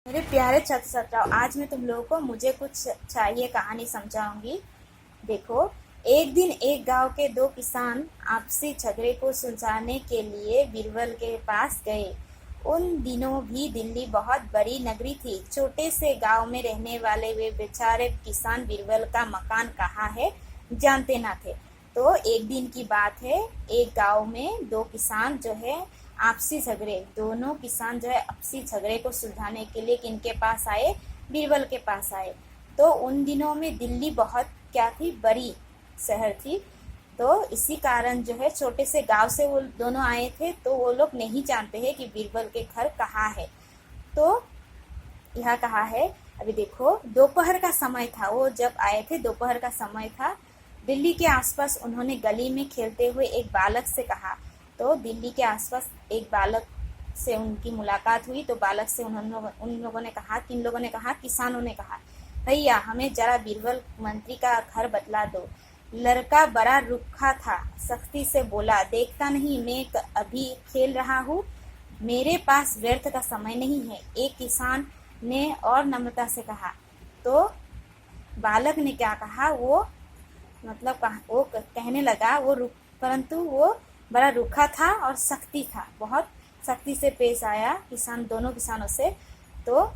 मेरे प्यारे छात्र छात्राओं, आज मैं तुम लोगों को मुझे कुछ चाहिए कहानी समझाऊंगी। देखो, एक दिन एक गांव के दो किसान आपसी झगड़े को सुलझाने के लिए बीरबल के पास गए। उन दिनों भी दिल्ली बहुत बड़ी नगरी थी। छोटे से गांव में रहने वाले वे बेचारे किसान बीरबल का मकान कहाँ है जानते ना थे। तो एक दिन की बात है, एक गांव में दो किसान जो है आपसी झगड़े दोनों किसान जो है आपसी झगड़े को सुलझाने के लिए किनके पास आए? बीरबल के पास आए। तो उन दिनों में दिल्ली बहुत क्या थी, बड़ी शहर थी। तो इसी कारण जो है छोटे से गांव से वो दोनों आए थे, तो वो लोग नहीं जानते हैं कि बीरबल के घर कहाँ है। तो यह कहाँ है, अभी देखो, दोपहर का समय था। वो जब आए थे दोपहर का समय था। दिल्ली के आसपास उन्होंने गली में खेलते हुए एक बालक से कहा। तो दिल्ली के आसपास एक बालक से उनकी मुलाकात हुई। तो बालक से उन लोगों ने कहा, किन लोगों ने कहा? किसानों ने कहा, भैया हमें जरा बीरबल मंत्री का घर बतला दो। लड़का बड़ा रुखा था, सख्ती से बोला, देखता नहीं मैं अभी खेल रहा हूँ, मेरे पास व्यर्थ का समय नहीं है। एक किसान ने और नम्रता से कहा। तो बालक ने क्या कहा, वो मतलब वो कहने लगा, परंतु वो बड़ा रूखा था और सख्ती था, बहुत सख्ती से पेश आया दोनों किसानों से। तो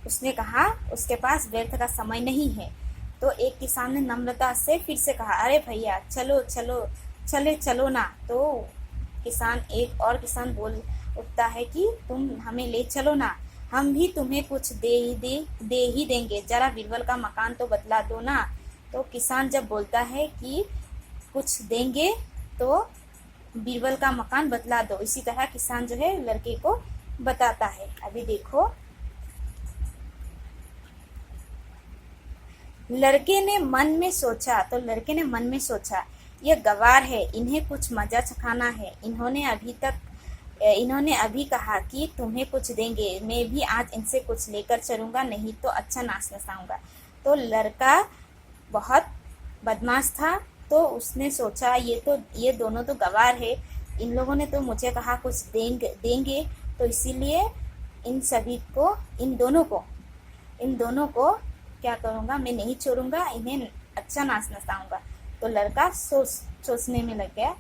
उसने कहा उसके पास व्यर्थ का समय नहीं है। तो एक किसान ने नम्रता से फिर से कहा, अरे भैया चलो चलो चलो ना। तो एक और किसान बोल उठता है कि तुम हमें ले चलो ना, हम भी तुम्हें कुछ दे ही देंगे, जरा बीरबल का मकान तो बतला दो ना। तो किसान जब बोलता है कि कुछ देंगे तो बीरबल का मकान बतला दो, इसी तरह किसान जो है लड़के को बताता है। अभी देखो, लड़के ने मन में सोचा, यह गवार है, इन्हें कुछ मजा चखाना है। इन्होंने अभी कहा कि तुम्हें कुछ देंगे, मैं भी आज इनसे कुछ लेकर चलूंगा, नहीं तो अच्छा नाच नचाऊंगा। तो लड़का बहुत बदमाश था। तो उसने सोचा, ये दोनों तो गवार है, इन लोगों ने तो मुझे कहा कुछ देंगे, तो इसीलिए इन दोनों को क्या करूंगा, मैं नहीं छोड़ूंगा, इन्हें अच्छा नाच नचाऊंगा। तो लड़का सोचने में लग गया।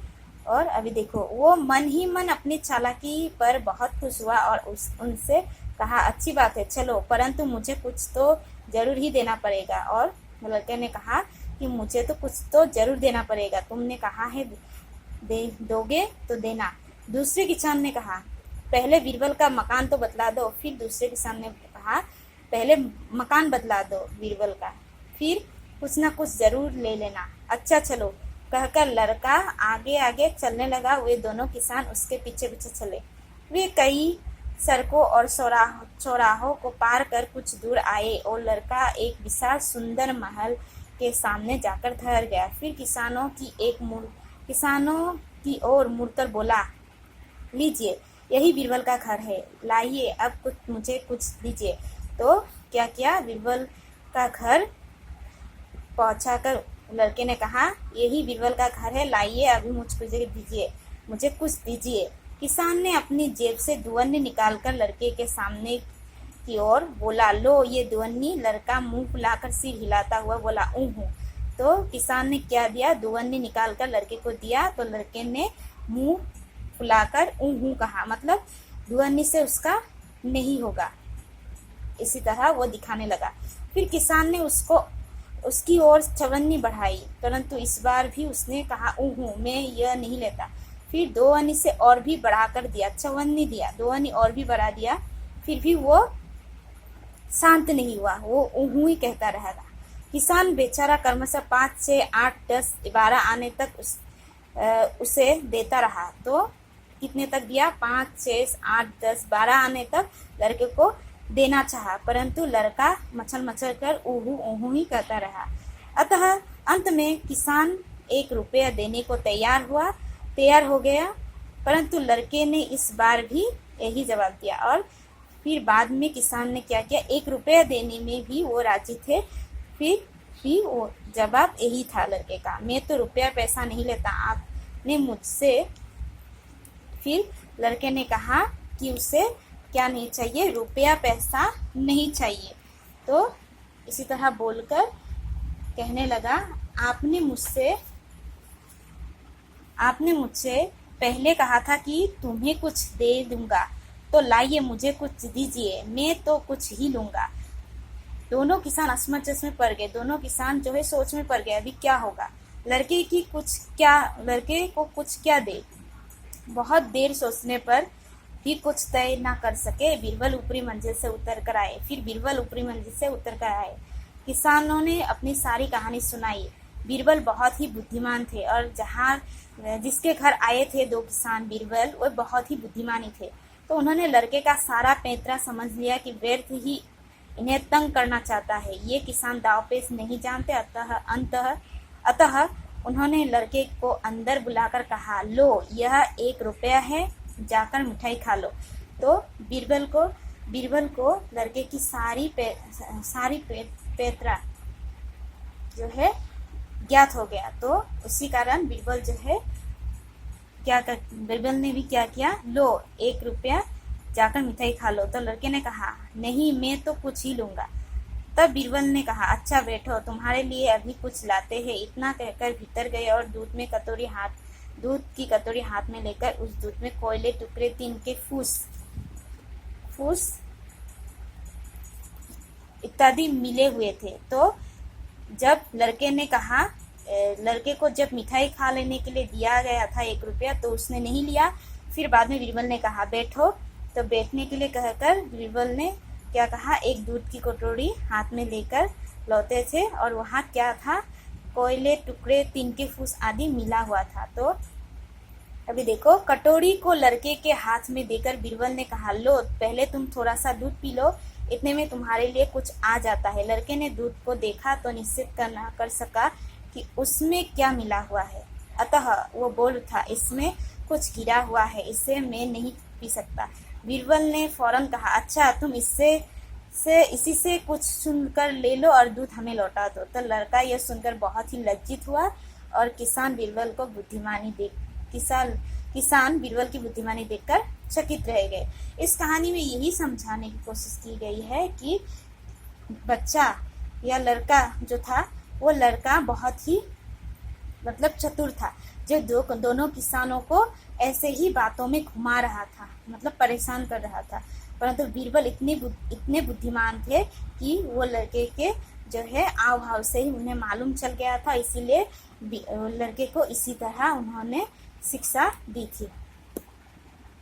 और अभी देखो, वो मन ही मन अपनी चालाकी पर बहुत खुश हुआ और उनसे कहा, अच्छी बात है, चलो, परंतु मुझे कुछ तो जरूर ही देना पड़ेगा। और लड़के ने कहा कि मुझे तो कुछ तो जरूर देना पड़ेगा, तुमने कहा है दोगे तो देना। दूसरे किसान ने कहा, पहले बीरबल का मकान तो बतला दो। फिर दूसरे किसान ने कहा, पहले मकान बतला दो बीरबल का, फिर कुछ ना कुछ जरूर ले लेना। अच्छा चलो, कहकर लड़का आगे आगे चलने लगा। वे दोनों किसान उसके पीछे पीछे चले। वे कई सड़कों और चौराहों को पार कर कुछ दूर आए और लड़का एक विशाल सुंदर महल के सामने जाकर ठहर गया। फिर किसानों की ओर मुड़कर बोला, लीजिए, यही बीरबल का घर है, लाइए अब मुझे कुछ दीजिए। तो क्या किया, बीरबल का घर पहुंचाकर लड़के ने कहा, यही बीरबल का घर है, लाइए अभी मुझको दीजिए, मुझे कुछ दीजिए। किसान ने अपनी जेब से दुअन्नी निकालकर लड़के के सामने की ओर बोला, लो ये दुअन्नी। लड़का मुंह फुलाकर सिर हिलाता हुआ बोला, हूँ। तो किसान ने क्या दिया, दुअन्नी निकालकर लड़के को दिया। तो लड़के ने मुंह फुलाकर हूँ कहा, मतलब दुअन्नी से उसका नहीं होगा, इसी तरह वो दिखाने लगा। फिर किसान ने उसकी ओर चवन्नी बढ़ाई, परंतु इस बार भी उसने कहा, हूँ, मैं यह नहीं लेता। फिर दो अन्नी से और भी बढ़ाकर दिया, चवन्नी दिया, दो अन्नी और भी बढ़ा दिया, फिर भी वो शांत नहीं हुआ, वो ऊहू ही कहता रहा। किसान बेचारा क्रमशः 5, 6, 8, 10, 12 आने तक उसे देता रहा। तो कितने तक दिया, 5, 6, 8, 10, 12 आने तक लड़के को देना चाहा, परंतु लड़का मचल कर ऊहू ही कहता रहा। अतः अंत में किसान 1 रुपया देने को तैयार हो गया, परंतु लड़के ने इस बार भी यही जवाब दिया। और फिर बाद में किसान ने क्या किया, 1 रुपया देने में भी वो राजी थे। फिर भी वो जवाब यही था लड़के का, मैं तो रुपया पैसा नहीं लेता, आपने मुझसे। फिर लड़के ने कहा कि उसे क्या नहीं चाहिए, रुपया पैसा नहीं चाहिए। तो इसी तरह बोलकर कहने लगा, आपने मुझसे पहले कहा था कि तुम्हें कुछ दे दूंगा, तो लाइए मुझे कुछ दीजिए, मैं तो कुछ ही लूंगा। दोनों किसान असमंजस में पड़ गए। दोनों किसान जो है सोच में पड़ गए, अभी क्या होगा, लड़के को कुछ क्या दे। बहुत देर सोचने पर भी कुछ तय ना कर सके, बीरबल ऊपरी मंजिल से उतर कर आए। फिर बीरबल ऊपरी मंजिल से उतर कर आए। किसानों ने अपनी सारी कहानी सुनाई। बीरबल बहुत ही बुद्धिमान थे, और जिसके घर आए थे दो किसान बीरबल, वो बहुत ही बुद्धिमानी थे। तो उन्होंने लड़के का सारा पैंतरा समझ लिया कि व्यर्थ ही इन्हें तंग करना चाहता है, ये किसान दांवपेच नहीं जानते। अतः उन्होंने लड़के को अंदर बुलाकर कहा, लो यह 1 रुपया है, जाकर मिठाई खा लो। तो बीरबल को लड़के की सारी पैतरा जो है ज्ञात हो गया। तो उसी कारण बीरबल ने भी क्या किया, लो 1 रुपया, जाकर मिठाई खा लो। तो लड़के ने कहा, नहीं मैं तो कुछ ही लूंगा। तब बीरबल ने कहा, अच्छा बैठो, तुम्हारे लिए अभी कुछ लाते हैं। इतना कहकर भीतर गए और दूध की कटोरी हाथ में लेकर उस दूध में कोयले, टुकड़े, टीन के फूस इत्यादि मिले हुए थे। तो जब लड़के को जब मिठाई खा लेने के लिए दिया गया था 1 रुपया, तो उसने नहीं लिया। फिर बाद में बीरबल ने कहा, बैठो। तो बैठने के लिए कहकर बीरबल ने क्या कहा, एक दूध की कटोरी हाथ में लेकर लौटे थे, और वहाँ क्या था, कोयले, टुकड़े, टीन के फूस आदि मिला हुआ था। तो अभी देखो, कटोरी को लड़के के हाथ में देकर बीरबल ने कहा, लो पहले तुम थोड़ा सा दूध पी लो, इतने में तुम्हारे लिए कुछ आ जाता है। लड़के ने दूध को देखा तो निश्चित कर सका कि उसमें क्या मिला हुआ है। अतः वो बोल उठा, इसमें कुछ गिरा हुआ है, इसे मैं नहीं पी सकता। बीरबल ने फौरन कहा, अच्छा तुम इसी से कुछ सुनकर ले लो और दूध हमें लौटा दो। तो लड़का यह सुनकर बहुत ही लज्जित हुआ, और किसान बीरबल की बुद्धिमानी देखकर चकित रह गए। इस कहानी में यही समझाने की कोशिश की गई है कि बच्चा या लड़का जो था, वो लड़का बहुत ही चतुर था, जो दोनों किसानों को ऐसे ही बातों में घुमा रहा था, परेशान कर रहा था। परंतु बीरबल इतने बुद्धिमान थे कि वो लड़के के जो है आव भाव से ही उन्हें मालूम चल गया था, इसीलिए लड़के को इसी तरह उन्होंने शिक्षा दी थी।